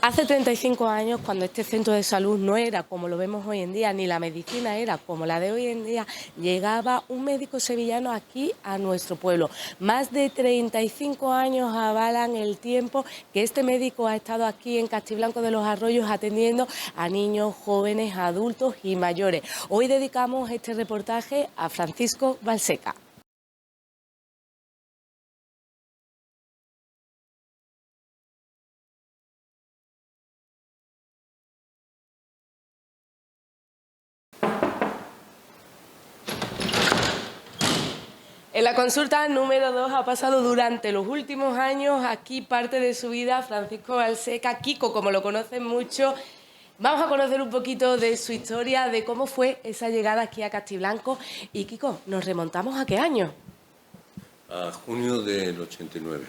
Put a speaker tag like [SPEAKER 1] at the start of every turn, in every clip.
[SPEAKER 1] Hace 35 años, cuando este centro de salud no era como lo vemos hoy en día, ni la medicina era como la de hoy en día, llegaba un médico sevillano aquí a nuestro pueblo. Más de 35 años avalan el tiempo que este médico ha estado aquí en Castiblanco de los Arroyos atendiendo a niños, jóvenes, adultos y mayores. Hoy dedicamos este reportaje a Francisco Balseca. En la consulta número 2 ha pasado durante los últimos años aquí parte de su vida Francisco Balseca, Kiko, como lo conocen mucho. Vamos a conocer un poquito de su historia, de cómo fue esa llegada aquí a Castiblanco. Y Kiko, ¿nos remontamos a qué año?
[SPEAKER 2] A junio del 89.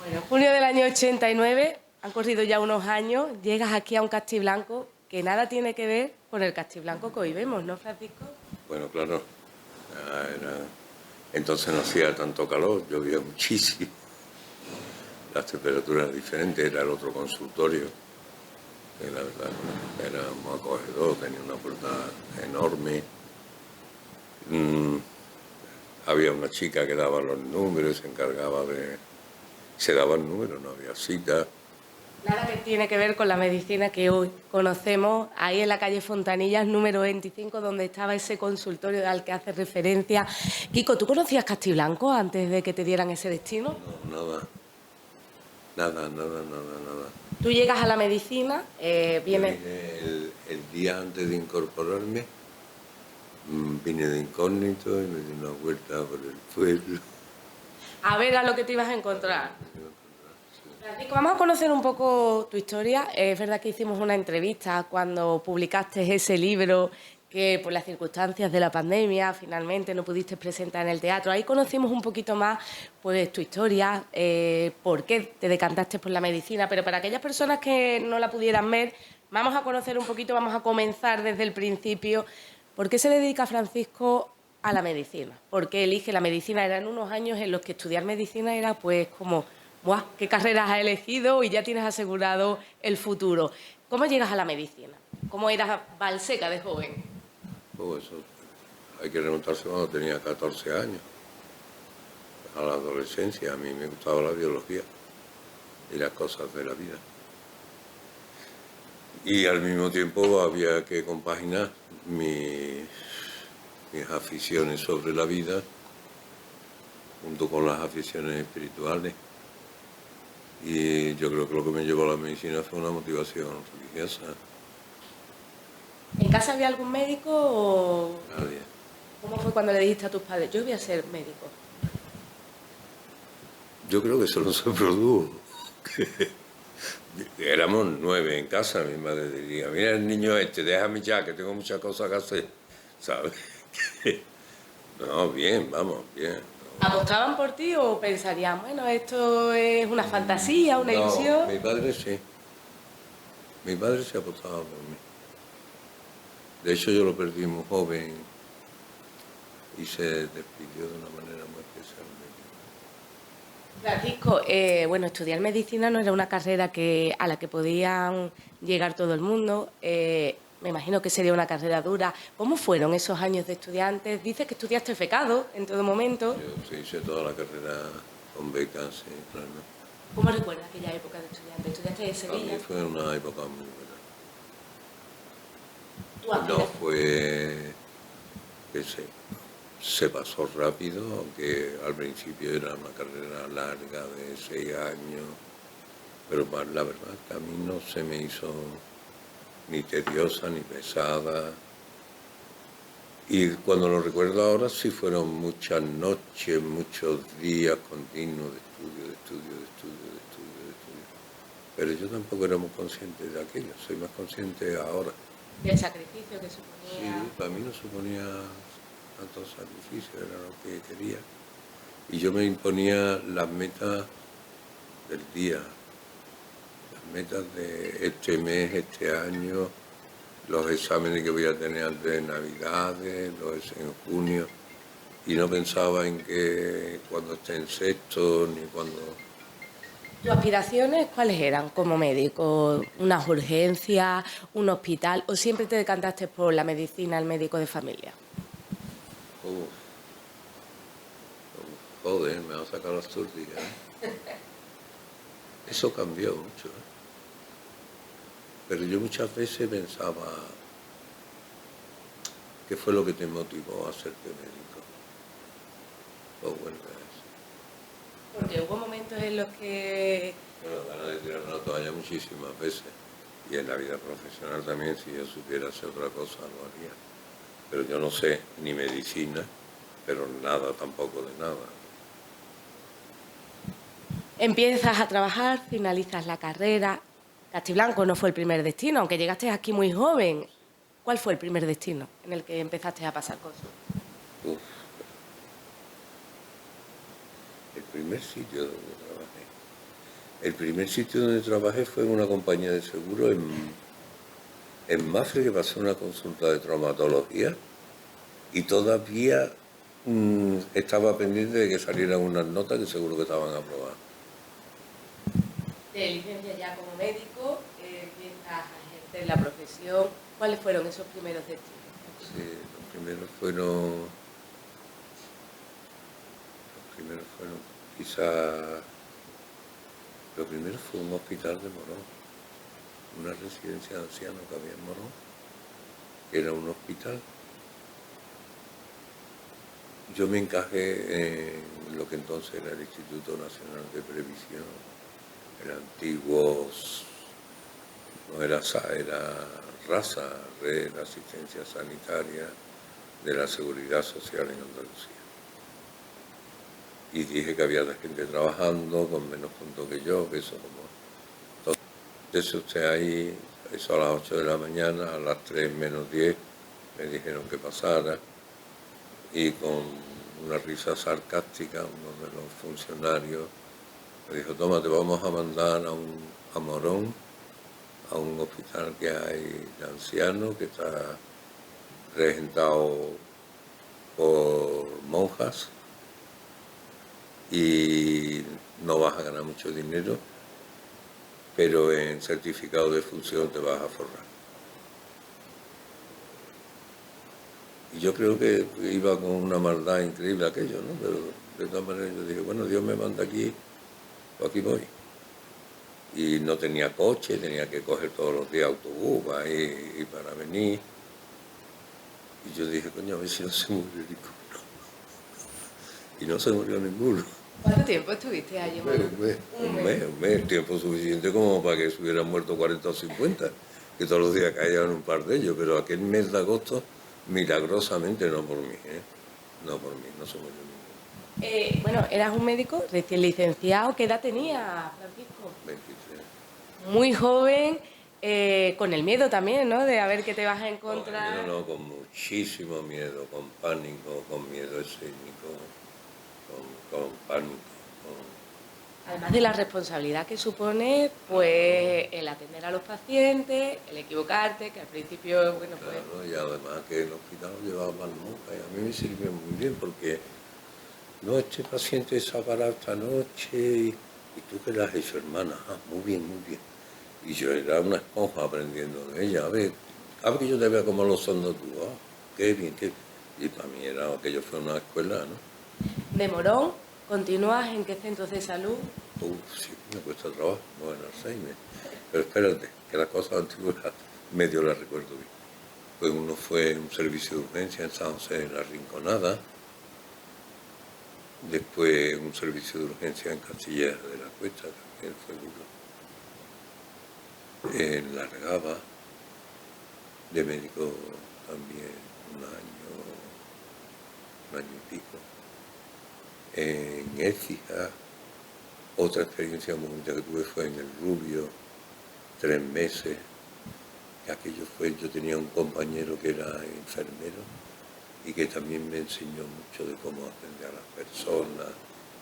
[SPEAKER 1] Bueno, junio del año 89, han corrido ya unos años, llegas aquí a un Castiblanco que nada tiene que ver con el Castiblanco que hoy vemos, ¿no, Francisco?
[SPEAKER 2] Bueno, claro, entonces no hacía tanto calor, llovía muchísimo, las temperaturas diferentes, era el otro consultorio, que la verdad era muy acogedor, tenía una puerta enorme. Había una chica que daba los números, se encargaba de... Se daban números, no había cita.
[SPEAKER 1] Nada que tiene que ver con la medicina que hoy conocemos, ahí en la calle Fontanillas, número 25, donde estaba ese consultorio al que hace referencia. Kiko, ¿tú conocías Castiblanco antes de que te dieran ese destino?
[SPEAKER 2] No, nada.
[SPEAKER 1] Tú llegas a la medicina, vienes...
[SPEAKER 2] El día antes de incorporarme, vine de incógnito y me di una vuelta por el pueblo.
[SPEAKER 1] A ver a lo que te ibas a encontrar. Francisco, vamos a conocer un poco tu historia. Es verdad que hicimos una entrevista cuando publicaste ese libro que por las circunstancias de la pandemia finalmente no pudiste presentar en el teatro. Ahí conocimos un poquito más pues, tu historia, por qué te decantaste por la medicina, pero para aquellas personas que no la pudieran ver, vamos a conocer un poquito, vamos a comenzar desde el principio. ¿Por qué se dedica Francisco a la medicina? ¿Por qué elige la medicina? Eran unos años en los que estudiar medicina era pues como... ¡Buah! ¿Qué carreras has elegido? Y ya tienes asegurado el futuro. ¿Cómo llegas a la medicina? ¿Cómo eras Balseca de joven?
[SPEAKER 2] Pues eso, hay que remontarse cuando tenía 14 años, a la adolescencia. A mí me gustaba la biología y las cosas de la vida. Y al mismo tiempo había que compaginar mis aficiones sobre la vida junto con las aficiones espirituales. Y yo creo que lo que me llevó a la medicina fue una motivación religiosa.
[SPEAKER 1] ¿En casa había algún médico o...?
[SPEAKER 2] Nadie.
[SPEAKER 1] ¿Cómo fue cuando le dijiste a tus padres, yo voy a ser médico?
[SPEAKER 2] Yo creo que eso no se produjo. Éramos 9 en casa, mi madre diría, mira el niño este, déjame ya, que tengo muchas cosas que hacer, ¿sabes? No, bien, vamos, bien.
[SPEAKER 1] ¿Apostaban por ti o pensarían, bueno, esto es una fantasía, una ilusión?
[SPEAKER 2] No, mi padre sí. Mi padre se apostaba por mí. De hecho, yo lo perdí muy joven y se despidió de una manera muy especial.
[SPEAKER 1] Francisco, bueno, estudiar medicina no era una carrera a la que podían llegar todo el mundo. Me imagino que sería una carrera dura. ¿Cómo fueron esos años de estudiantes? Dices que estudiaste becado en todo momento.
[SPEAKER 2] Yo sí hice toda la carrera con becas, sí, claro.
[SPEAKER 1] ¿Cómo recuerdas aquella época de estudiante? ¿Estudiaste en Sevilla?
[SPEAKER 2] Para mí fue una época muy buena.
[SPEAKER 1] ¿Tú
[SPEAKER 2] No fue que se pasó rápido, aunque al principio era una carrera larga de 6 años, pero la verdad que a mí no se me hizo ni tediosa ni pesada. Y cuando lo recuerdo ahora sí fueron muchas noches, muchos días continuos de estudio. Pero yo tampoco era muy consciente de aquello, soy más consciente ahora.
[SPEAKER 1] ¿Del sacrificio que suponía?
[SPEAKER 2] Sí, para mí no suponía tanto sacrificio, era lo que quería. Y yo me imponía las metas del día, las metas de este mes, este año, los exámenes que voy a tener antes de Navidades, en junio, y no pensaba en que cuando esté en sexto, ni cuando
[SPEAKER 1] ¿Tus aspiraciones cuáles eran como médico? ¿Unas urgencias, un hospital o siempre te decantaste por la medicina, el médico de familia?
[SPEAKER 2] Uf, joder, me va a sacar las túrticas, Eso cambió mucho, Pero yo muchas veces pensaba, ¿qué fue lo que te motivó a hacerte médico? Pues bueno,
[SPEAKER 1] Porque hubo momentos en los que...
[SPEAKER 2] bueno, ganas de tirar una toalla muchísimas veces. Y en la vida profesional también, si yo supiera hacer otra cosa, lo haría. Pero yo no sé ni medicina, pero nada tampoco de nada.
[SPEAKER 1] Empiezas a trabajar, finalizas la carrera. Castiblanco no fue el primer destino, aunque llegaste aquí muy joven. ¿Cuál fue el primer destino en el que empezaste a pasar cosas?
[SPEAKER 2] Uf, el primer sitio donde trabajé. El primer sitio donde trabajé fue en una compañía de seguro en Mafre, que pasé una consulta de traumatología y todavía estaba pendiente de que salieran unas notas que seguro que estaban aprobadas.
[SPEAKER 1] De licencia ya como médico, empiezas a ejercer la profesión. ¿Cuáles fueron esos primeros destinos?
[SPEAKER 2] Sí, quizá, lo primero fue un hospital de Morón, una residencia de ancianos que había en Morón, que era un hospital. Yo me encajé en lo que entonces era el Instituto Nacional de Previsión, era antiguo, no era SA, era RASA, Red de Asistencia Sanitaria de la Seguridad Social en Andalucía. Y dije que había gente trabajando con menos puntos que yo, que eso como... Entonces usted ahí, eso a las 8 de la mañana, a las 3 menos 10, me dijeron que pasara, y con una risa sarcástica uno de los funcionarios me dijo, toma, te vamos a mandar a Morón, a un hospital que hay de ancianos, que está regentado por monjas, y no vas a ganar mucho dinero, pero en certificado de función te vas a forrar. Y yo creo que iba con una maldad increíble aquello, ¿no? Pero de todas maneras yo dije, bueno, Dios me manda aquí, pues aquí voy. Y no tenía coche, tenía que coger todos los días autobús y para venir. Y yo dije, coño, a ver si no se murió ninguno. Y no se murió ninguno.
[SPEAKER 1] ¿Cuánto tiempo estuviste allí?
[SPEAKER 2] Un mes, tiempo suficiente como para que se hubieran muerto 40 o 50, que todos los días caían un par de ellos, pero aquel mes de agosto, milagrosamente, no por mí, no por mí, no se murió ninguno.
[SPEAKER 1] Bueno, eras un médico recién licenciado. ¿Qué edad tenía, Francisco?
[SPEAKER 2] 23.
[SPEAKER 1] Muy joven, con el miedo también, ¿no? De a ver qué te vas a encontrar.
[SPEAKER 2] No, con muchísimo miedo, con pánico, con miedo escénico, con pánico.
[SPEAKER 1] Además de la responsabilidad que supone, pues, el atender a los pacientes, el equivocarte, que al principio, bueno, pues...
[SPEAKER 2] Claro, y además que el hospital lo llevaba más nunca, y a mí me sirvió muy bien porque, no, este paciente se ha parado esta noche, y tú qué le has hecho, hermana, muy bien, muy bien. Y yo era una esponja aprendiendo de ella, a ver que yo te vea como lo son tú, qué bien, qué... Y para mí aquello fue una escuela, ¿no?
[SPEAKER 1] De Morón, ¿continúas en qué centros de salud?
[SPEAKER 2] Sí, me cuesta trabajo, no en Alzheimer. Pero espérate, que las cosas antiguas medio las recuerdo bien. Pues uno fue un servicio de urgencia en San José, en La Rinconada. Después un servicio de urgencia en Castilleja de la Cuesta, también fue duro. En Largaba, de médico también un año y pico. En Écija, otra experiencia muy bonita que tuve fue en El Rubio, 3 meses. Aquello fue, yo tenía un compañero que era enfermero y que también me enseñó mucho de cómo atender a las personas,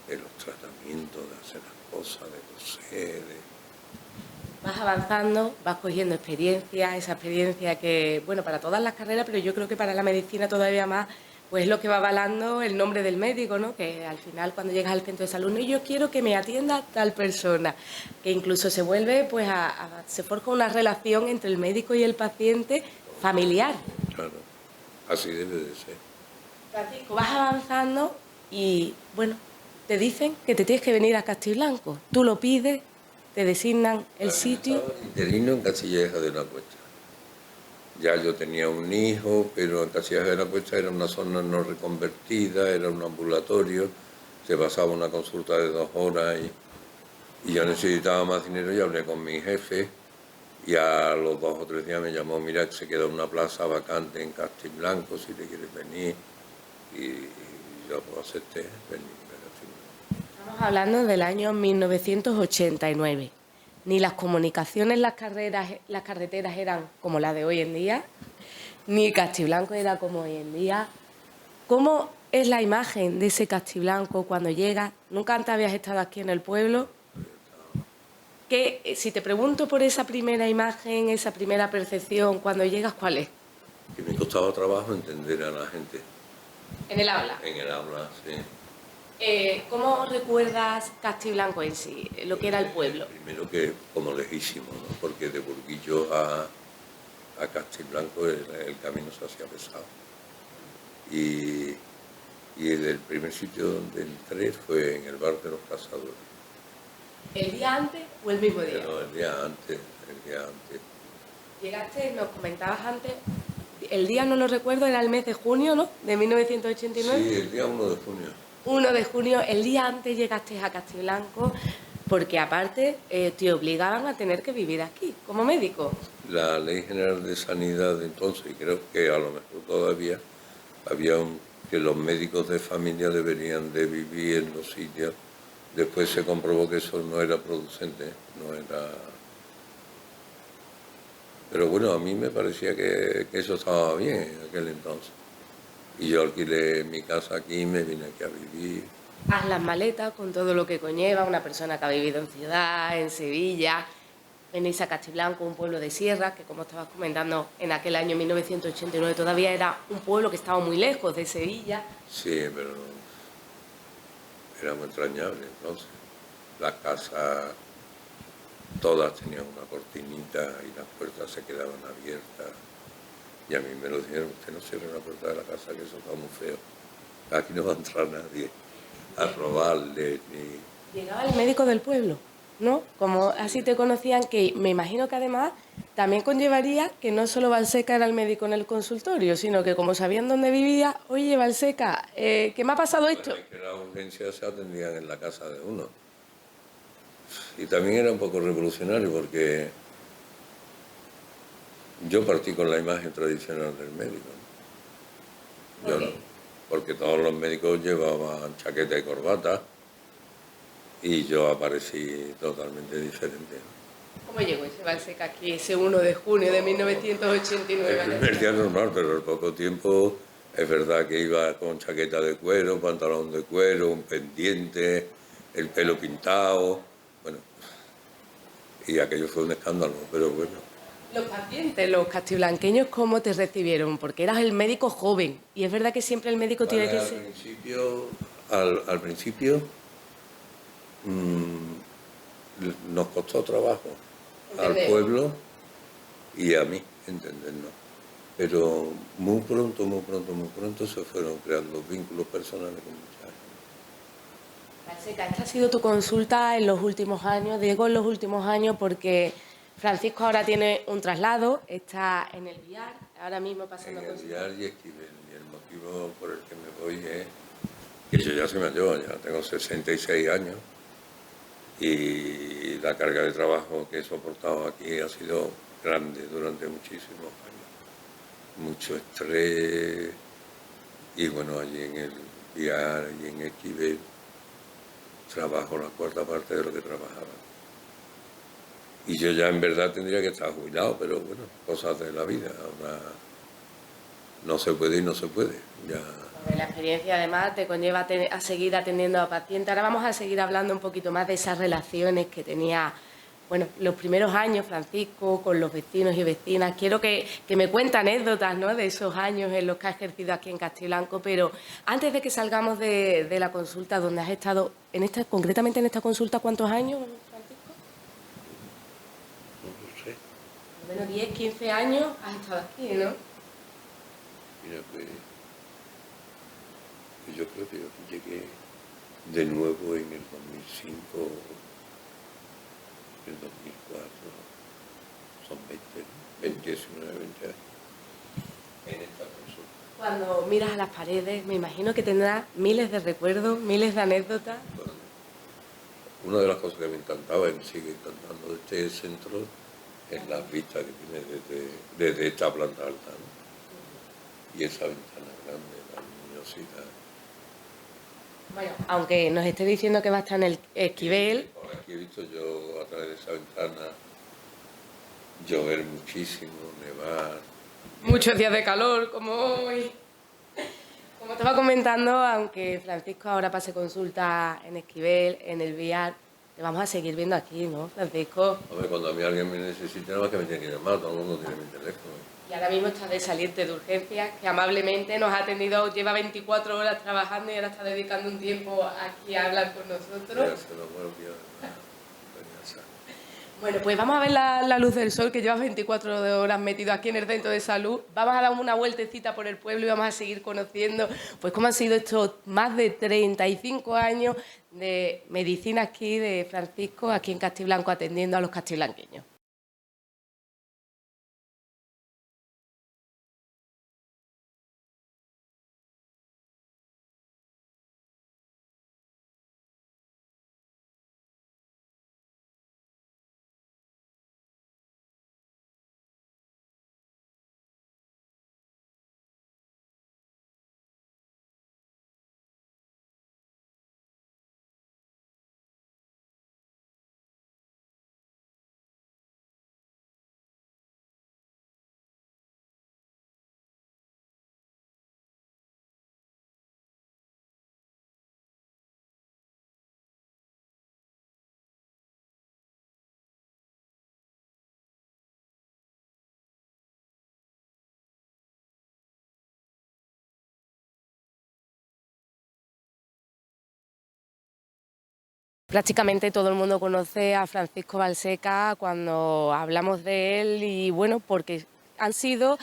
[SPEAKER 2] de los tratamientos, de hacer las cosas, de coser.
[SPEAKER 1] Vas avanzando, vas cogiendo experiencia, esa experiencia que, bueno, para todas las carreras, pero yo creo que para la medicina todavía más, pues lo que va avalando el nombre del médico, ¿no? Que al final cuando llegas al centro de salud, no, yo quiero que me atienda tal persona, que incluso se vuelve, pues se forja una relación entre el médico y el paciente familiar.
[SPEAKER 2] Claro, así debe de ser.
[SPEAKER 1] Francisco, vas avanzando y, bueno, te dicen que te tienes que venir a Castiblanco. Tú lo pides, te designan el sitio.
[SPEAKER 2] Estaba interino en Castilleja de la Cuesta. Ya yo tenía un hijo, pero en Castilleja de la Cuesta era una zona no reconvertida, era un ambulatorio, se pasaba una consulta de 2 horas y yo necesitaba más dinero y hablé con mi jefe y a los 2 o 3 días me llamó, mira, que se queda una plaza vacante en Castiblanco, si te quieres venir, y yo pues acepté venir a Castiblanco.
[SPEAKER 1] Estamos hablando del año 1989. Ni las comunicaciones, las carreteras eran como las de hoy en día, ni Castiblanco era como hoy en día. ¿Cómo es la imagen de ese Castiblanco cuando llegas? ¿Nunca antes habías estado aquí en el pueblo? Si te pregunto por esa primera imagen, esa primera percepción, cuando llegas, ¿cuál es?
[SPEAKER 2] Que me costaba trabajo entender a la gente.
[SPEAKER 1] En el habla.
[SPEAKER 2] En el habla, sí.
[SPEAKER 1] ¿Cómo recuerdas Castiblanco en sí, lo que era el pueblo?
[SPEAKER 2] Primero que como lejísimo, ¿no? Porque de Burguillo a Castiblanco el camino se hacía pesado. Y el primer sitio donde entré fue en el bar de los Cazadores.
[SPEAKER 1] ¿El día antes o el mismo día?
[SPEAKER 2] No, el día antes, el día antes.
[SPEAKER 1] Llegaste, nos comentabas antes, el día no lo recuerdo, era el mes de junio, ¿no? De 1989.
[SPEAKER 2] Sí, el día 1 de junio.
[SPEAKER 1] 1 de junio, el día antes llegaste a Castiblanco, porque aparte te obligaban a tener que vivir aquí, como médico.
[SPEAKER 2] La Ley General de Sanidad de entonces, y creo que a lo mejor todavía, había que los médicos de familia deberían de vivir en los sitios. Después se comprobó que eso no era producente, no era... Pero bueno, a mí me parecía que eso estaba bien en aquel entonces. Y yo alquilé mi casa aquí y me vine aquí a vivir.
[SPEAKER 1] Haz las maletas con todo lo que conlleva una persona que ha vivido en ciudad, en Sevilla. Venís a Castiblanco, un pueblo de sierra, que como estabas comentando, en aquel año 1989 todavía era un pueblo que estaba muy lejos de Sevilla.
[SPEAKER 2] Sí, pero era muy entrañable entonces. Las casas, todas tenían una cortinita y las puertas se quedaban abiertas. Y a mí me lo dijeron, usted no cierre la puerta de la casa, que eso está muy feo. Aquí no va a entrar nadie a robarle ni...
[SPEAKER 1] Llegaba el médico del pueblo, ¿no? Como así te conocían, que me imagino que además también conllevaría que no solo Valseca era el médico en el consultorio, sino que como sabían dónde vivía, oye, Valseca, ¿qué me ha pasado esto?
[SPEAKER 2] Bueno, es que las urgencias se atendían en la casa de uno. Y también era un poco revolucionario porque yo partí con la imagen tradicional del médico. Yo no, porque todos los médicos llevaban chaqueta y corbata y yo aparecí totalmente diferente.
[SPEAKER 1] ¿Cómo llegó ese Valseca aquí, ese 1 de junio de 1989?
[SPEAKER 2] El primer día normal, pero al poco tiempo es verdad que iba con chaqueta de cuero, pantalón de cuero, un pendiente, el pelo pintado, bueno, y aquello fue un escándalo, pero bueno.
[SPEAKER 1] Los pacientes, los castiblanqueños, ¿cómo te recibieron? Porque eras el médico joven y es verdad que siempre el médico tiene que ser...
[SPEAKER 2] Al principio nos costó trabajo al pueblo y a mí entendernos. Pero muy pronto se fueron creando vínculos personales con mucha gente.
[SPEAKER 1] Valseca, esta ha sido tu consulta en los últimos años, Diego, en los últimos años, porque Francisco ahora tiene un traslado, está en el Villar, ahora mismo pasando
[SPEAKER 2] En el
[SPEAKER 1] consulta.
[SPEAKER 2] Villar y Esquivel. Y el motivo por el que me voy es que yo ya soy mayor, ya tengo 66 años y la carga de trabajo que he soportado aquí ha sido grande durante muchísimos años. Mucho estrés y bueno, allí en el Villar y en Esquivel trabajo la cuarta parte de lo que trabajaba. Y yo ya en verdad tendría que estar jubilado, pero bueno, cosas de la vida. Ahora no se puede y no se puede. Ya.
[SPEAKER 1] La experiencia además te conlleva a seguir atendiendo a pacientes. Ahora vamos a seguir hablando un poquito más de esas relaciones que tenía bueno, los primeros años, Francisco, con los vecinos y vecinas. Quiero que me cuente anécdotas, ¿no?, de esos años en los que has ejercido aquí en Castiblanco, pero antes de que salgamos de la consulta, donde has estado, concretamente en esta consulta, ¿cuántos años, Francisco?
[SPEAKER 2] No lo sé.
[SPEAKER 1] Por lo menos 10, 15 años has estado aquí, ¿no?
[SPEAKER 2] Mira, pues yo creo que yo llegué de nuevo en el 2005, el 2004, son 19, 20 años en esta consulta.
[SPEAKER 1] Cuando miras a las paredes, me imagino que tendrás miles de recuerdos, miles de anécdotas.
[SPEAKER 2] Bueno, una de las cosas que me encantaba y me sigue encantando de este centro es la vista que tiene desde esta planta alta, ¿no? Y esa ventana grande, la luminosidad.
[SPEAKER 1] Bueno, aunque nos esté diciendo que va a estar en el Esquivel.
[SPEAKER 2] Por aquí he visto yo a través de esa ventana llover muchísimo, nevar.
[SPEAKER 1] Muchos días de calor, como hoy. Como estaba comentando, aunque Francisco ahora pase consulta en Esquivel, en el Vial, te vamos a seguir viendo aquí, ¿no, Francisco?
[SPEAKER 2] Hombre, cuando a mí alguien me necesita, nada más que me tiene que llamar, todo el mundo tiene mi teléfono.
[SPEAKER 1] Y ahora mismo está de salirte de urgencias, que amablemente nos ha atendido, lleva 24 horas trabajando y ahora está dedicando un tiempo aquí a hablar con nosotros.
[SPEAKER 2] Buenos días,
[SPEAKER 1] Bueno, pues vamos a ver la luz del sol, que llevas 24 horas metido aquí en el centro de salud. Vamos a dar una vueltecita por el pueblo y vamos a seguir conociendo pues cómo han sido estos más de 35 años de medicina aquí de Francisco, aquí en Castiblanco, atendiendo a los castiblanqueños. Prácticamente todo el mundo conoce a Francisco Balseca cuando hablamos de él y bueno, porque han sido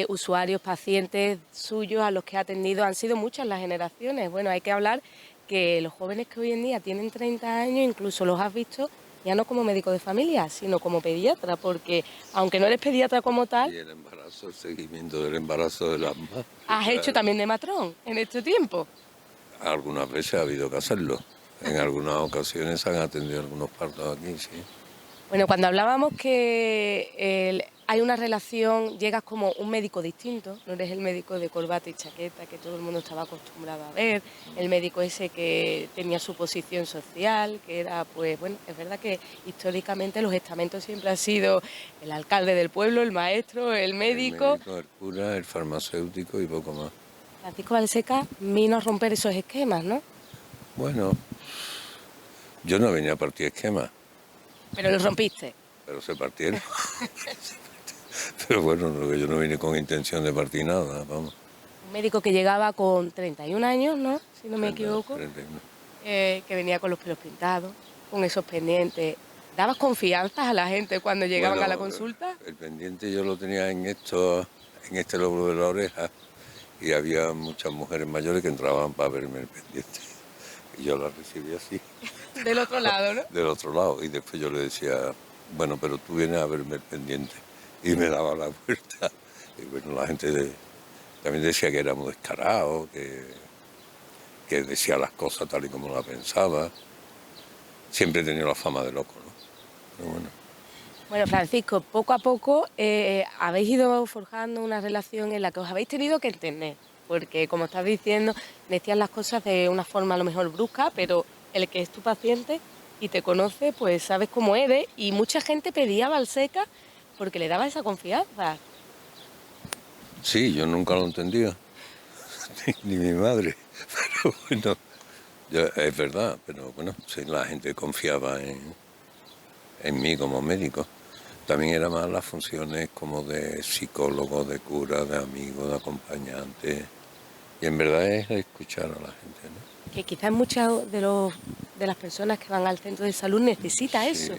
[SPEAKER 1] usuarios, pacientes suyos a los que ha atendido, han sido muchas las generaciones. Bueno, hay que hablar que los jóvenes que hoy en día tienen 30 años, incluso los has visto ya no como médico de familia, sino como pediatra, porque aunque no eres pediatra como tal...
[SPEAKER 2] Y el embarazo, el seguimiento del embarazo de las madres.
[SPEAKER 1] ¿Has hecho también de matrón en este tiempo?
[SPEAKER 2] Algunas veces ha habido que hacerlo. En algunas ocasiones se han atendido algunos partos aquí, sí.
[SPEAKER 1] Bueno, cuando hablábamos que hay una relación, llegas como un médico distinto, no eres el médico de corbata y chaqueta que todo el mundo estaba acostumbrado a ver, el médico ese que tenía su posición social, que era, pues bueno, es verdad que históricamente los estamentos siempre han sido el alcalde del pueblo, el maestro, el médico.
[SPEAKER 2] El cura, el farmacéutico y poco más.
[SPEAKER 1] Francisco Balseca vino a romper esos esquemas, ¿no?
[SPEAKER 2] Bueno, yo no venía a partir esquemas.
[SPEAKER 1] Pero los rompiste.
[SPEAKER 2] Pero se partieron. Pero bueno, yo no vine con intención de partir nada, vamos.
[SPEAKER 1] Un médico que llegaba con 31 años, ¿no? Si no me equivoco.
[SPEAKER 2] 31.
[SPEAKER 1] Que venía con los pelos pintados, con esos pendientes. ¿Dabas confianza a la gente cuando llegaban a la consulta?
[SPEAKER 2] El pendiente yo lo tenía en este lóbulo de la oreja y había muchas mujeres mayores que entraban para verme el pendiente. Y yo la recibía así.
[SPEAKER 1] Del otro lado, ¿no?
[SPEAKER 2] Del otro lado. Y después yo le decía, bueno, pero tú vienes a verme el pendiente. Y me daba la vuelta. Y bueno, la gente también decía que era muy descarado, que decía las cosas tal y como las pensaba. Siempre he tenido la fama de loco, ¿no? Pero bueno.
[SPEAKER 1] Bueno, Francisco, poco a poco habéis ido forjando una relación en la que os habéis tenido que entender. Porque, como estás diciendo, decías las cosas de una forma a lo mejor brusca, pero el que es tu paciente y te conoce, pues sabes cómo eres. Y mucha gente pedía a Balseca porque le daba esa confianza.
[SPEAKER 2] Sí, yo nunca lo entendía, ni mi madre. Pero bueno, es verdad, pero bueno, sí, la gente confiaba en en mí como médico. También era más las funciones como de psicólogo, de cura, de amigo, de acompañante. Y en verdad es escuchar a la gente, ¿no?
[SPEAKER 1] Que quizás muchas de las personas que van al centro de salud necesita
[SPEAKER 2] Sí,
[SPEAKER 1] eso.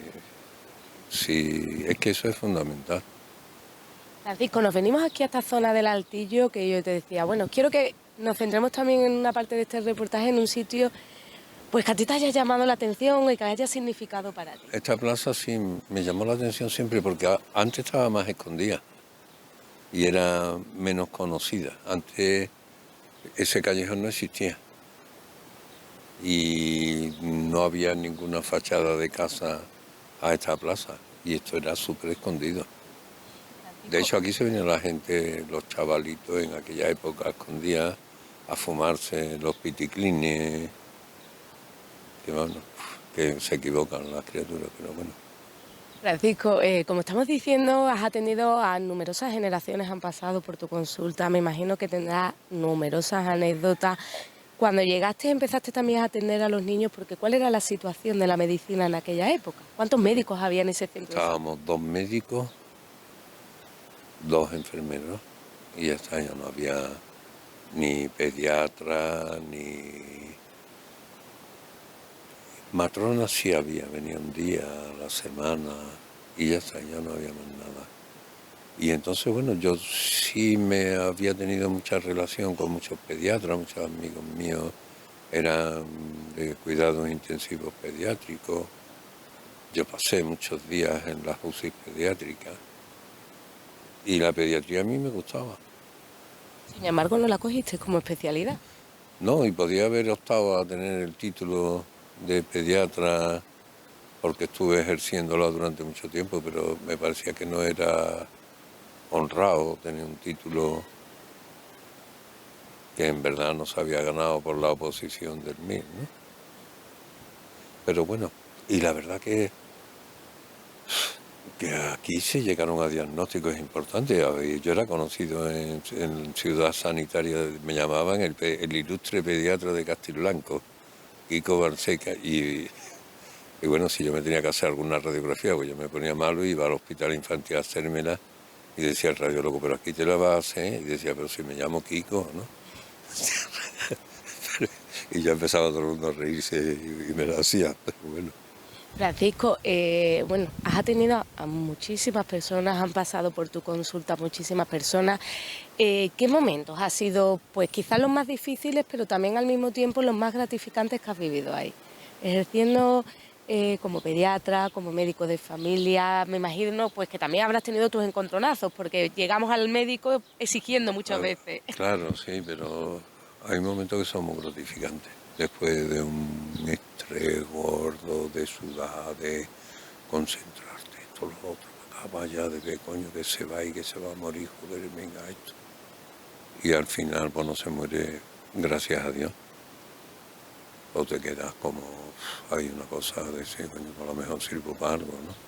[SPEAKER 2] sí, es que eso es fundamental.
[SPEAKER 1] Francisco, nos venimos aquí a esta zona del Altillo que yo te decía, bueno, quiero que nos centremos también en una parte de este reportaje en un sitio pues que a ti te haya llamado la atención y que haya significado para ti.
[SPEAKER 2] Esta plaza sí me llamó la atención siempre porque antes estaba más escondida y era menos conocida. Antes ese callejón no existía y no había ninguna fachada de casa a esta plaza y esto era súper escondido. De hecho aquí se venía la gente, los chavalitos en aquella época escondían a fumarse los piticlines, que, bueno, que se equivocan las criaturas, pero bueno.
[SPEAKER 1] Francisco, como estamos diciendo, has atendido a numerosas generaciones, han pasado por tu consulta, me imagino que tendrás numerosas anécdotas. Cuando llegaste empezaste también a atender a los niños, porque ¿cuál era la situación de la medicina en aquella época? ¿Cuántos médicos había en ese centro?
[SPEAKER 2] Estábamos 2 médicos, 2 enfermeros y ya está, ya no había ni pediatra, ni matrona sí había, venía un día a la semana y ya está, ya no había más nada. Y entonces, bueno, yo sí me había tenido mucha relación con muchos pediatras, muchos amigos míos eran de cuidados intensivos pediátricos. Yo pasé muchos días en las UCI pediátricas y la pediatría a mí me gustaba.
[SPEAKER 1] Sin embargo, no la cogiste como especialidad.
[SPEAKER 2] No, y podía haber optado a tener el título de pediatra porque estuve ejerciéndolo durante mucho tiempo, pero me parecía que no era honrado tener un título que en verdad no se había ganado por la oposición del MIR, ¿no? Pero bueno, y la verdad que aquí se llegaron a diagnósticos importantes. Yo era conocido en Ciudad Sanitaria, me llamaban el ilustre pediatra de Castiblanco, Kiko Barseca, y bueno, si yo me tenía que hacer alguna radiografía, pues yo me ponía malo y iba al hospital infantil a hacérmela, y decía el radiólogo, pero aquí te la vas a hacer, y decía, pero si me llamo Kiko, ¿no? Y ya empezaba todo el mundo a reírse y me lo hacía, pero bueno.
[SPEAKER 1] Francisco, bueno, has atendido a muchísimas personas, han pasado por tu consulta muchísimas personas. ¿Qué momentos ha sido, pues quizás los más difíciles, pero también al mismo tiempo los más gratificantes que has vivido ahí? Ejerciendo como pediatra, como médico de familia, me imagino pues que también habrás tenido tus encontronazos, porque llegamos al médico exigiendo muchas veces.
[SPEAKER 2] Claro, sí, pero hay momentos que son muy gratificantes. Después de un estrés gordo, de sudar, de concentrarte, esto, lo otro, acaba ya de que coño que se va y que se va a morir, joder, venga esto. Y al final, pues no se muere, gracias a Dios. O te quedas como, hay una cosa de ese, coño, a lo mejor sirvo para algo, ¿no?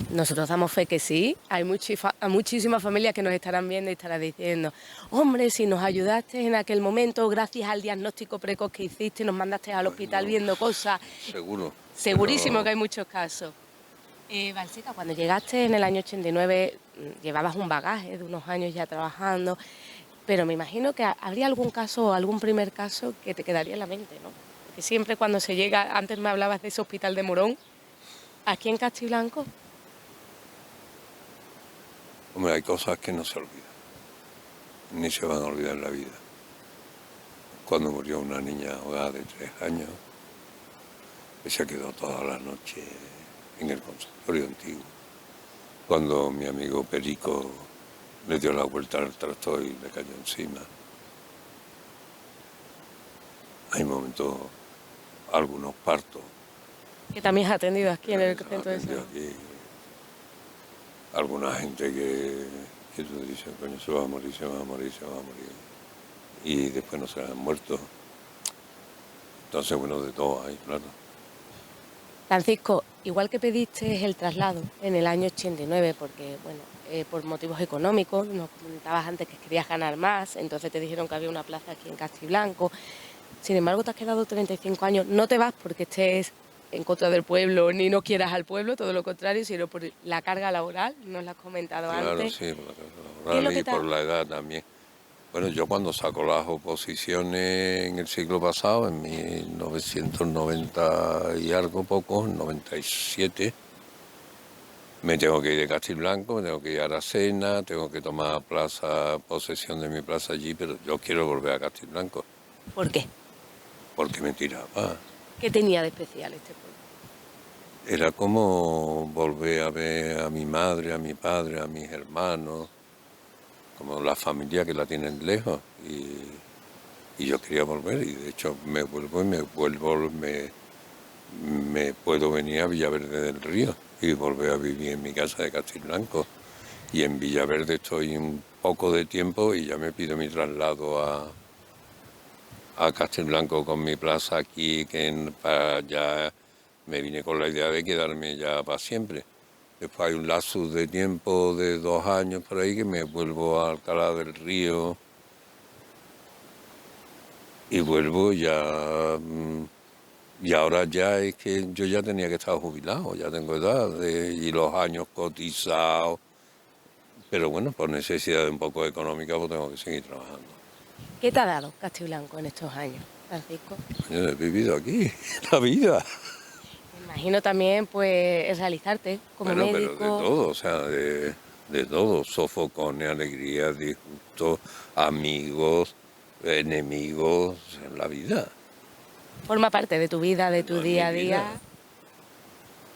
[SPEAKER 1] Nosotros damos fe que sí. Hay muchísimas familias que nos estarán viendo y estarán diciendo, hombre, si nos ayudaste en aquel momento, gracias al diagnóstico precoz que hiciste, nos mandaste al hospital viendo cosas.
[SPEAKER 2] Seguro.
[SPEAKER 1] Segurísimo
[SPEAKER 2] Pero
[SPEAKER 1] que hay muchos casos. Balseca, cuando llegaste en el año 89, llevabas un bagaje de unos años ya trabajando, pero me imagino que habría algún caso, algún primer caso que te quedaría en la mente, ¿no? Porque siempre cuando se llega, antes me hablabas de ese hospital de Morón, aquí en Castiblanco.
[SPEAKER 2] hombre, hay cosas que no se olvidan, ni se van a olvidar en la vida. Cuando murió una niña ahogada de 3 años, que se quedó toda la noche en el consultorio antiguo. Cuando mi amigo Perico le dio la vuelta al tractor y le cayó encima. Hay momentos, algunos partos.
[SPEAKER 1] Que también has atendido aquí en el centro de salud.
[SPEAKER 2] Aquí, alguna gente que tú dices, coño, se va a morir, se va a morir, se va a morir. Y después no se han muerto. Entonces, bueno, de todo hay, claro.
[SPEAKER 1] Francisco, igual que pediste el traslado en el año 89, porque, bueno, por motivos económicos, nos comentabas antes que querías ganar más, entonces te dijeron que había una plaza aquí en Castiblanco. Sin embargo, te has quedado 35 años, no te vas porque estés en contra del pueblo ni no quieras al pueblo, todo lo contrario, sino por la carga laboral, nos lo has comentado
[SPEAKER 2] Claro,
[SPEAKER 1] antes.
[SPEAKER 2] sí, por la carga
[SPEAKER 1] ¿Qué es lo
[SPEAKER 2] laboral y
[SPEAKER 1] que te ha-
[SPEAKER 2] por la edad también. Bueno, yo cuando saco las oposiciones en el siglo pasado, en 1990 y algo poco, en 97, me tengo que ir de Castilblanco, me tengo que ir a Aracena, tengo que tomar posesión de mi plaza allí, pero yo quiero volver a Castilblanco,
[SPEAKER 1] ¿Por qué?
[SPEAKER 2] porque me tiraba.
[SPEAKER 1] ¿Qué tenía de especial este pueblo?
[SPEAKER 2] Era como volver a ver a mi madre, a mi padre, a mis hermanos, como la familia que la tienen lejos. Y yo quería volver, y de hecho me vuelvo y me puedo venir a Villaverde del Río y volver a vivir en mi casa de Castilblanco. Y en Villaverde estoy un poco de tiempo y ya me pido mi traslado a Castilblanco con mi plaza aquí, ya me vine con la idea de quedarme ya para siempre. Después hay un lapsus de tiempo de 2 años por ahí que me vuelvo a Alcalá del Río y vuelvo ya. Y ahora ya es que yo ya tenía que estar jubilado, ya tengo edad y los años cotizados. Pero bueno, por necesidad de un poco económica, pues tengo que seguir trabajando.
[SPEAKER 1] ¿Qué te ha dado Castilblanco en estos años, Francisco?
[SPEAKER 2] Yo he vivido aquí, la vida.
[SPEAKER 1] Me imagino también, pues, el realizarte como
[SPEAKER 2] Bueno, pero de
[SPEAKER 1] médico.
[SPEAKER 2] todo, o sea, de todo. Sofocones, alegrías, disgustos, amigos, enemigos, en la vida.
[SPEAKER 1] Forma parte de tu vida, de tu
[SPEAKER 2] No, en
[SPEAKER 1] día a
[SPEAKER 2] mi
[SPEAKER 1] día.
[SPEAKER 2] vida.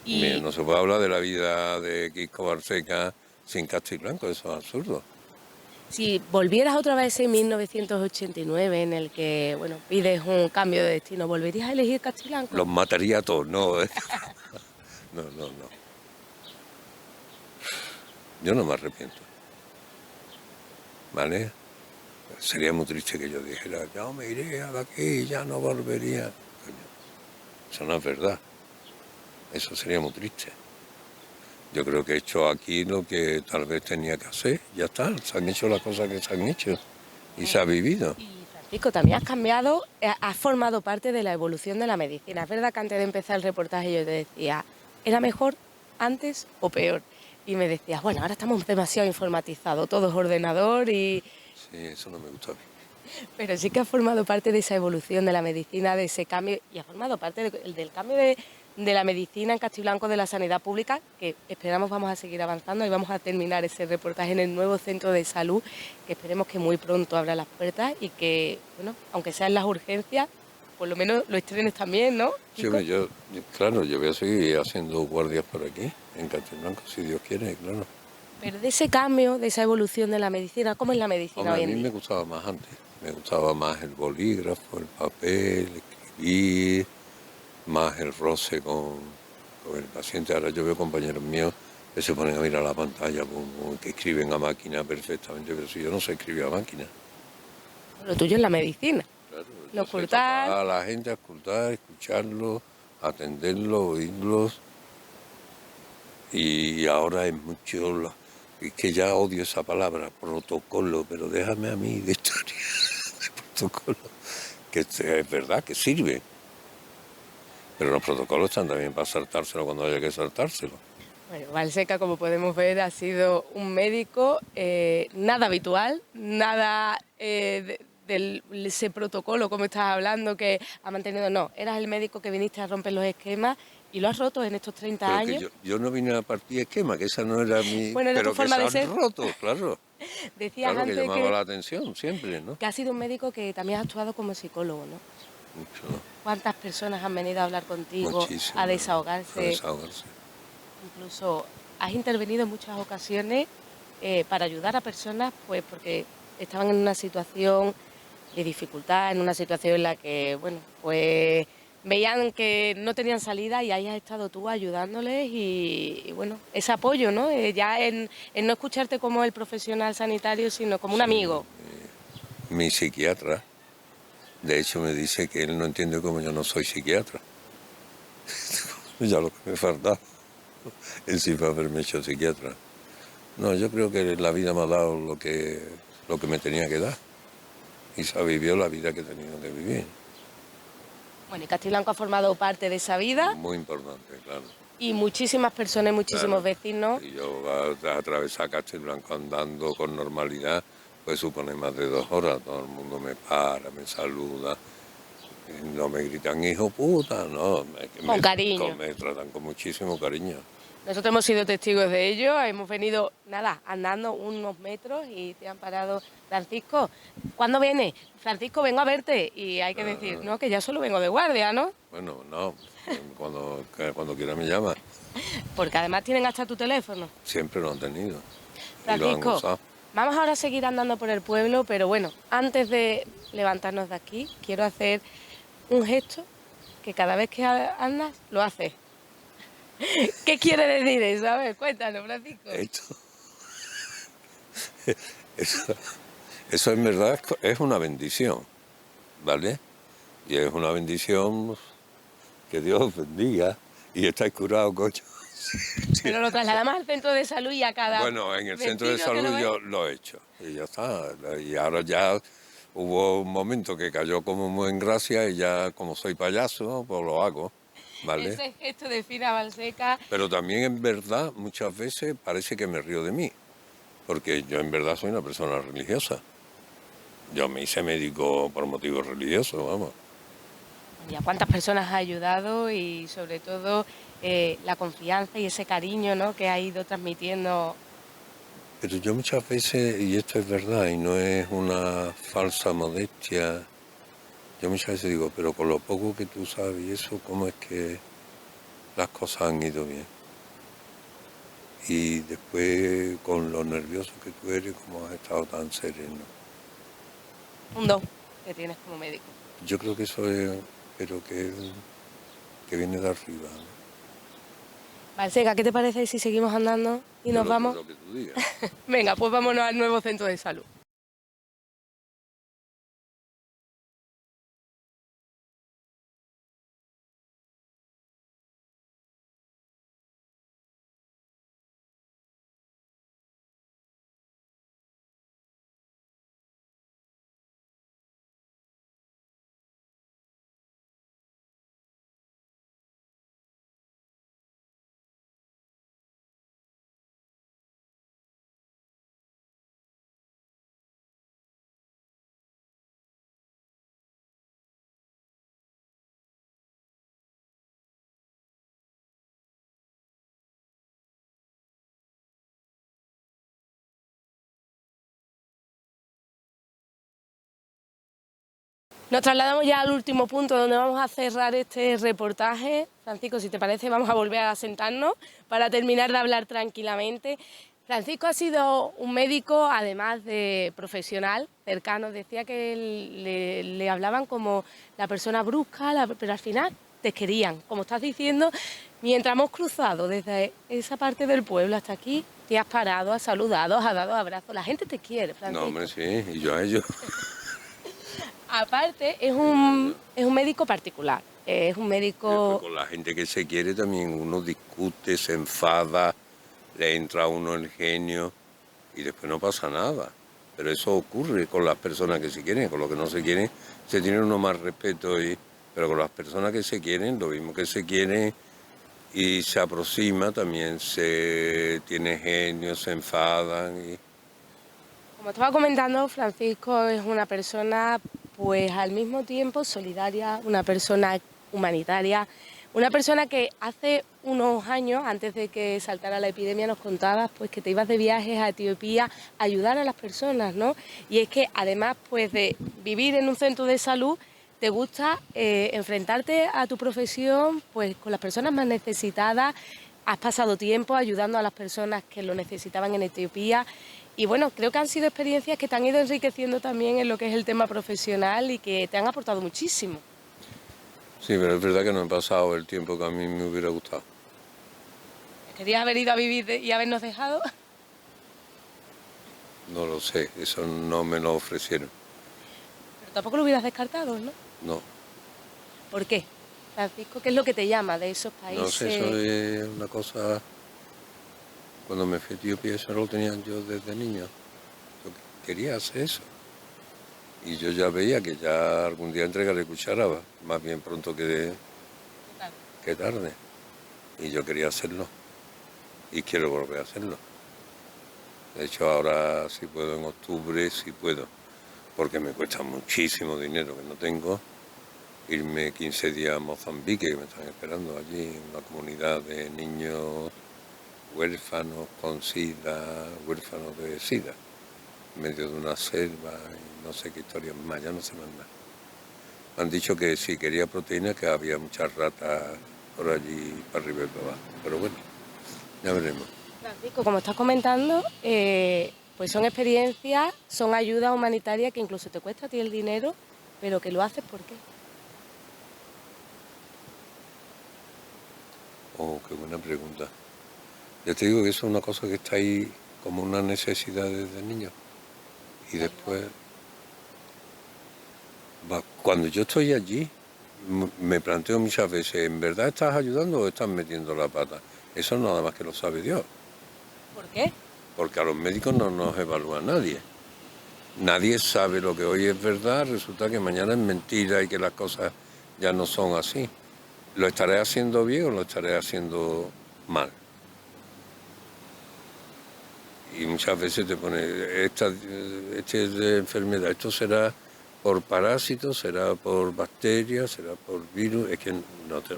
[SPEAKER 2] Mira,
[SPEAKER 1] Y
[SPEAKER 2] no se puede hablar de la vida de Quisco Barseca sin Castilblanco, eso es absurdo.
[SPEAKER 1] si volvieras otra vez en 1989, en el que, bueno, pides un cambio de destino, ¿volverías a elegir Castilblanco?
[SPEAKER 2] Los mataría a todos, no. No, no, no. Yo no me arrepiento. ¿Vale? Sería muy triste que yo dijera, yo me iré de aquí, ya no volvería. Coño, eso no es verdad. Eso sería muy triste. Yo creo que he hecho aquí lo que tal vez tenía que hacer. Ya está, se han hecho las cosas que se han hecho y se ha vivido.
[SPEAKER 1] Y Francisco, también has cambiado, has formado parte de la evolución de la medicina. Es verdad que antes de empezar el reportaje yo te decía, ¿era mejor antes o peor? Y me decías, bueno, ahora estamos demasiado informatizados, todo es ordenador y...
[SPEAKER 2] Sí, eso no me gusta a mí.
[SPEAKER 1] Pero sí que has formado parte de esa evolución de la medicina, de ese cambio, y has formado parte del cambio de la medicina en Castiblanco, de la sanidad pública, que esperamos vamos a seguir avanzando y vamos a terminar ese reportaje en el nuevo centro de salud, que esperemos que muy pronto abra las puertas y que, bueno, aunque sea en las urgencias, por lo menos lo estrenes también, ¿no?
[SPEAKER 2] Sí, hombre, claro, yo voy a seguir haciendo guardias por aquí, en Castelblanco, si Dios quiere, claro.
[SPEAKER 1] Pero de ese cambio, de esa evolución de la medicina, ¿cómo es la medicina
[SPEAKER 2] Hombre,
[SPEAKER 1] hoy
[SPEAKER 2] a
[SPEAKER 1] en
[SPEAKER 2] mí me
[SPEAKER 1] día?
[SPEAKER 2] gustaba más antes. Me gustaba más el bolígrafo, el papel, escribir, más el roce con el paciente. Ahora yo veo compañeros míos que se ponen a mirar la pantalla, que escriben a máquina perfectamente, pero si yo no sé escribir a máquina.
[SPEAKER 1] Lo tuyo es la medicina.
[SPEAKER 2] Claro,
[SPEAKER 1] Lo
[SPEAKER 2] yo sé
[SPEAKER 1] ocultar.
[SPEAKER 2] tratar a la gente, escuchar, escucharlos, atenderlos, oírlos. Y ahora es mucho, es que ya odio esa palabra, protocolo, pero déjame a mí de historia, de protocolo, que es verdad que sirve. Pero los protocolos están también para saltárselo cuando haya que saltárselo.
[SPEAKER 1] Bueno, Valseca, como podemos ver, ha sido un médico nada habitual, nada ese protocolo, como estás hablando, que ha mantenido. No, eras el médico que viniste a romper los esquemas y lo has roto en estos 30
[SPEAKER 2] Pero
[SPEAKER 1] años.
[SPEAKER 2] que yo no vine a partir esquema, que esa no era mi...
[SPEAKER 1] Bueno, era tu
[SPEAKER 2] pero que
[SPEAKER 1] forma
[SPEAKER 2] se
[SPEAKER 1] de
[SPEAKER 2] han
[SPEAKER 1] ser.
[SPEAKER 2] roto, claro.
[SPEAKER 1] Decías
[SPEAKER 2] Claro que
[SPEAKER 1] antes
[SPEAKER 2] llamaba la atención siempre, ¿no?
[SPEAKER 1] que has sido un médico que también has actuado como psicólogo, ¿no?
[SPEAKER 2] Mucho,
[SPEAKER 1] ¿Cuántas personas han venido a hablar contigo,
[SPEAKER 2] muchísimo.
[SPEAKER 1] a desahogarse?
[SPEAKER 2] A desahogarse.
[SPEAKER 1] Incluso has intervenido en muchas ocasiones para ayudar a personas, pues porque estaban en una situación de dificultad, en una situación en la que, bueno, pues veían que no tenían salida y ahí has estado tú ayudándoles y, bueno, ese apoyo, ¿no? Ya en no escucharte como el profesional sanitario, sino como un
[SPEAKER 2] Sí,
[SPEAKER 1] amigo.
[SPEAKER 2] Mi psiquiatra, de hecho, me dice que él no entiende cómo yo no soy psiquiatra. Ya lo que me falta, encima de haberme hecho psiquiatra. No, yo creo que la vida me ha dado lo que me tenía que dar. Y se ha vivido la vida que he tenido que vivir.
[SPEAKER 1] Bueno, y Castilla-Blanco ha formado parte de esa vida
[SPEAKER 2] muy importante, claro.
[SPEAKER 1] y muchísimas personas, muchísimos
[SPEAKER 2] Claro.
[SPEAKER 1] vecinos.
[SPEAKER 2] Si yo a atravesar Castelblanco andando con normalidad, pues supone más de 2 horas. Todo el mundo me para, me saluda. No me gritan hijo puta, no.
[SPEAKER 1] Con cariño.
[SPEAKER 2] Me tratan con muchísimo cariño.
[SPEAKER 1] Nosotros hemos sido testigos de ello, hemos venido, nada, andando unos metros y te han parado. Francisco, ¿cuándo viene? Francisco, vengo a verte. Y hay que decir, no, que ya solo vengo de guardia, ¿no?
[SPEAKER 2] Bueno, no, cuando quiera me llama.
[SPEAKER 1] Porque además tienen hasta tu teléfono.
[SPEAKER 2] Siempre lo han tenido. Y lo han
[SPEAKER 1] Francisco,
[SPEAKER 2] usado.
[SPEAKER 1] vamos ahora a seguir andando por el pueblo, pero bueno, antes de levantarnos de aquí, quiero hacer un gesto que cada vez que andas lo haces. ¿Qué quiere decir eso? A ver, cuéntanos, Francisco.
[SPEAKER 2] Eso, eso en verdad es una bendición, ¿vale? Y es una bendición que Dios bendiga y estáis curado, coño.
[SPEAKER 1] Pero lo trasladamos al centro de salud y a cada...
[SPEAKER 2] Bueno, en el centro de
[SPEAKER 1] vecino que
[SPEAKER 2] salud
[SPEAKER 1] lo
[SPEAKER 2] yo lo he hecho y ya está. Y ahora ya hubo un momento que cayó como muy en gracia y ya como soy payaso, pues lo hago, ¿vale?
[SPEAKER 1] Ese gesto de Fina Valseca.
[SPEAKER 2] Pero también en verdad muchas veces parece que me río de mí, porque yo en verdad soy una persona religiosa. Yo me hice médico por motivos religiosos, vamos.
[SPEAKER 1] ¿Y a cuántas personas ha ayudado? Y sobre todo la confianza y ese cariño, ¿no?, que ha ido transmitiendo.
[SPEAKER 2] Pero yo muchas veces, y esto es verdad, y no es una falsa modestia, yo muchas veces digo, pero con lo poco que tú sabes y eso, ¿cómo es que las cosas han ido bien? Y después, con lo nervioso que tú eres, ¿cómo has estado tan sereno?
[SPEAKER 1] Un don que tienes como médico.
[SPEAKER 2] Yo creo que eso es, pero que viene de arriba, ¿no?
[SPEAKER 1] Valseca, ¿qué te parece si seguimos andando y nos vamos?
[SPEAKER 2] Lo que tú digas.
[SPEAKER 1] Venga, pues vámonos al nuevo centro de salud. Nos trasladamos ya al último punto donde vamos a cerrar este reportaje. Francisco, si te parece, vamos a volver a sentarnos para terminar de hablar tranquilamente. Francisco ha sido un médico, además de profesional, cercano. Decía que le hablaban como la persona brusca, pero al final te querían. Como estás diciendo, mientras hemos cruzado desde esa parte del pueblo hasta aquí, te has parado, has saludado, has dado abrazos. La gente te quiere, Francisco.
[SPEAKER 2] No, hombre, sí, y yo a ellos.
[SPEAKER 1] Aparte, es un médico particular, es un médico...
[SPEAKER 2] Después, con la gente que se quiere también uno discute, se enfada, le entra a uno el genio y después no pasa nada. Pero eso ocurre con las personas que se quieren, con los que no se quieren se tiene uno más respeto, pero con las personas que se quieren, lo mismo que se quieren y se aproxima, también se tiene genio, se enfadan y...
[SPEAKER 1] Como estaba comentando, Francisco es una persona, pues al mismo tiempo solidaria, una persona humanitaria, una persona que hace unos años, antes de que saltara la epidemia, nos contabas pues que te ibas de viajes a Etiopía a ayudar a las personas, ¿no? Y es que además pues de vivir en un centro de salud, te gusta enfrentarte a tu profesión pues con las personas más necesitadas. Has pasado tiempo ayudando a las personas que lo necesitaban en Etiopía. Y bueno, creo que han sido experiencias que te han ido enriqueciendo también en lo que es el tema profesional y que te han aportado muchísimo.
[SPEAKER 2] Sí, pero es verdad que no he pasado el tiempo que a mí me hubiera gustado.
[SPEAKER 1] ¿Querías haber ido a vivir y habernos dejado?
[SPEAKER 2] No lo sé, eso no me lo ofrecieron.
[SPEAKER 1] Pero tampoco lo hubieras descartado, ¿no?
[SPEAKER 2] No.
[SPEAKER 1] ¿Por qué? Francisco, ¿qué es lo que te llama de esos países?
[SPEAKER 2] No sé, eso es una cosa... Cuando me fui a Etiopía eso lo tenía yo desde niño. Yo quería hacer eso. Y yo ya veía que ya algún día entregaré cuchara, más bien pronto que tarde. Y yo quería hacerlo. Y quiero volver a hacerlo. De hecho, ahora si puedo en octubre, sí puedo. Porque me cuesta muchísimo dinero que no tengo. Irme 15 días a Mozambique, que me están esperando allí, en una comunidad de niños huérfanos con SIDA, huérfanos de SIDA, en medio de una selva y no sé qué historias más, ya no sé más nada. Me han dicho que si quería proteína, que había muchas ratas por allí para arriba y para abajo. Pero bueno, ya veremos.
[SPEAKER 1] Francisco, como estás comentando, pues son experiencias, son ayuda humanitaria que incluso te cuesta a ti el dinero, pero que lo haces ¿por qué?
[SPEAKER 2] Oh, qué buena pregunta. Ya te digo que eso es una cosa que está ahí como una necesidad desde niño. Y después, cuando yo estoy allí, me planteo muchas veces, ¿en verdad estás ayudando o estás metiendo la pata? Eso nada más que lo sabe Dios.
[SPEAKER 1] ¿Por qué?
[SPEAKER 2] Porque a los médicos no nos evalúa nadie. Nadie sabe lo que hoy es verdad, resulta que mañana es mentira y que las cosas ya no son así. ¿Lo estaré haciendo bien o lo estaré haciendo mal? Y muchas veces te pone, esta es de enfermedad, esto será por parásitos, será por bacterias, será por virus, es que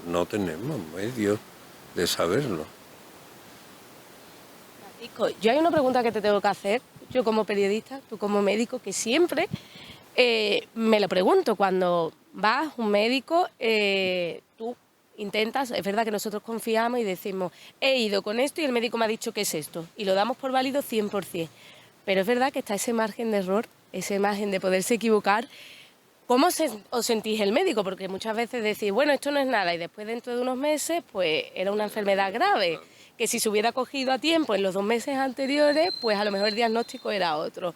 [SPEAKER 2] no tenemos medios de saberlo.
[SPEAKER 1] Francisco, yo hay una pregunta que te tengo que hacer, yo como periodista, tú como médico, que siempre me lo pregunto cuando vas un médico, tú intentas, es verdad que nosotros confiamos y decimos, he ido con esto y el médico me ha dicho que es esto, y lo damos por válido 100%, pero es verdad que está ese margen de error, ese margen de poderse equivocar. ¿Cómo os sentís el médico? Porque muchas veces decís, bueno, esto no es nada, y después dentro de unos meses, pues era una enfermedad grave, que si se hubiera cogido a tiempo en los 2 meses anteriores, pues a lo mejor el diagnóstico era otro.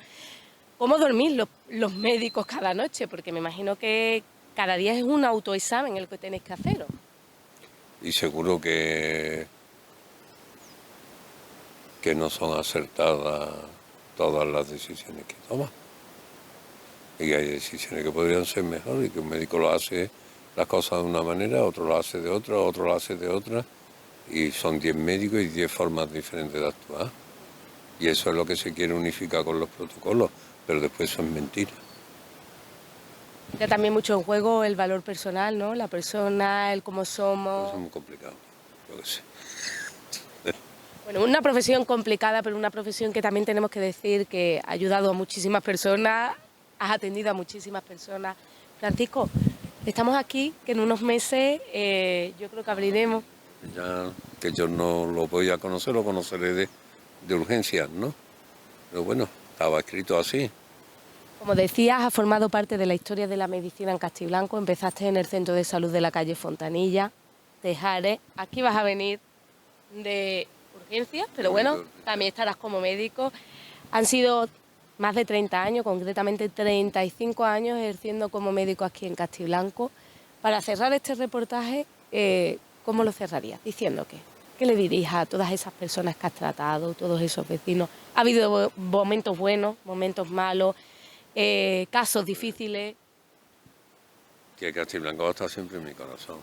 [SPEAKER 1] ¿Cómo dormís los médicos cada noche? Porque me imagino que cada día es un autoexamen el que tenéis que haceros.
[SPEAKER 2] Y seguro que no son acertadas todas las decisiones que toman. Y hay decisiones que podrían ser mejores y que un médico lo hace las cosas de una manera, otro lo hace de otra, otro lo hace de otra. Y son 10 médicos y 10 formas diferentes de actuar. Y eso es lo que se quiere unificar con los protocolos, pero después eso es mentira.
[SPEAKER 1] Ya también mucho en juego el valor personal, ¿no? La persona, el cómo somos.
[SPEAKER 2] Eso es muy complicado, yo qué sé.
[SPEAKER 1] Bueno, una profesión complicada, pero una profesión que también tenemos que decir que ha ayudado a muchísimas personas, has atendido a muchísimas personas. Francisco, estamos aquí, que en unos meses yo creo que abriremos.
[SPEAKER 2] Ya que yo no lo voy a conocer, lo conoceré de urgencias, ¿no? Pero bueno, estaba escrito así.
[SPEAKER 1] Como decías, has formado parte de la historia de la medicina en Castiblanco. Empezaste en el centro de salud de la calle Fontanilla, Tejares. Aquí vas a venir de urgencias, pero bueno, también estarás como médico. Han sido más de 30 años, concretamente 35 años ejerciendo como médico aquí en Castiblanco. Para cerrar este reportaje, ¿cómo lo cerrarías? Diciendo ¿qué le dirías a todas esas personas que has tratado, todos esos vecinos? Ha habido momentos buenos, momentos malos, casos difíciles.
[SPEAKER 2] Que Castiblanco va a estar siempre en mi corazón.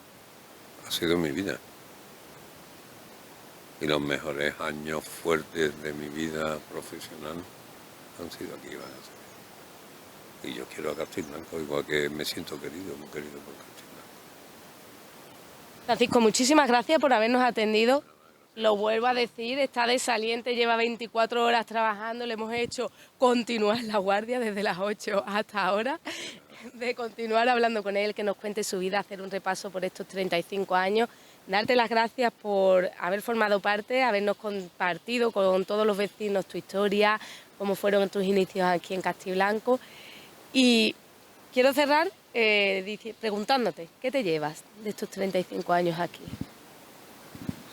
[SPEAKER 2] Ha sido mi vida. Y los mejores años fuertes de mi vida profesional han sido aquí, van a ser. Y yo quiero a Castiblanco, igual que me siento querido, muy querido por Castiblanco.
[SPEAKER 1] Francisco, muchísimas gracias por habernos atendido. Lo vuelvo a decir, está de saliente, lleva 24 horas trabajando, le hemos hecho continuar la guardia desde las 8 hasta ahora, de continuar hablando con él, que nos cuente su vida, hacer un repaso por estos 35 años. Darte las gracias por haber formado parte, habernos compartido con todos los vecinos tu historia, cómo fueron tus inicios aquí en Castiblanco. Y quiero cerrar preguntándote, ¿qué te llevas de estos 35 años aquí?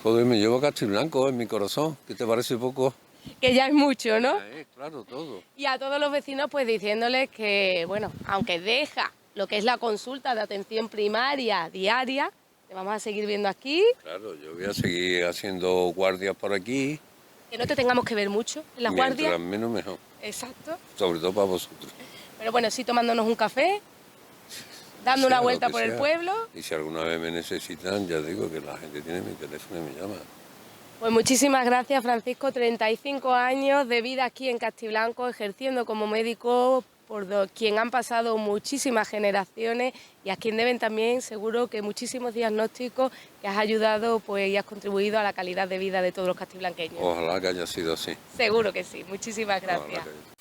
[SPEAKER 2] Joder, me llevo a Castiblanco en mi corazón. ¿Qué te parece poco?
[SPEAKER 1] Que ya es mucho, ¿no?
[SPEAKER 2] Claro, todo.
[SPEAKER 1] Y a todos los vecinos, pues diciéndoles que, bueno, aunque deja lo que es la consulta de atención primaria diaria, te vamos a seguir viendo aquí.
[SPEAKER 2] Claro, yo voy a seguir haciendo guardias por aquí.
[SPEAKER 1] Que no te tengamos que ver mucho en las guardias.
[SPEAKER 2] Mientras menos mejor.
[SPEAKER 1] Exacto.
[SPEAKER 2] Sobre todo para vosotros.
[SPEAKER 1] Pero bueno, sí tomándonos un café, dando
[SPEAKER 2] Sea
[SPEAKER 1] una
[SPEAKER 2] lo
[SPEAKER 1] vuelta
[SPEAKER 2] que
[SPEAKER 1] por el
[SPEAKER 2] sea.
[SPEAKER 1] pueblo.
[SPEAKER 2] Y si alguna vez me necesitan, ya digo que la gente tiene mi teléfono y me llama.
[SPEAKER 1] Pues muchísimas gracias, Francisco. 35 años de vida aquí en Castiblanco, ejerciendo como médico quien han pasado muchísimas generaciones y a quien deben también, seguro, que muchísimos diagnósticos que has ayudado pues, y has contribuido a la calidad de vida de todos los castiblanqueños.
[SPEAKER 2] Ojalá que haya sido así.
[SPEAKER 1] Seguro que sí. Muchísimas
[SPEAKER 2] Ojalá
[SPEAKER 1] gracias.
[SPEAKER 2] que haya sido.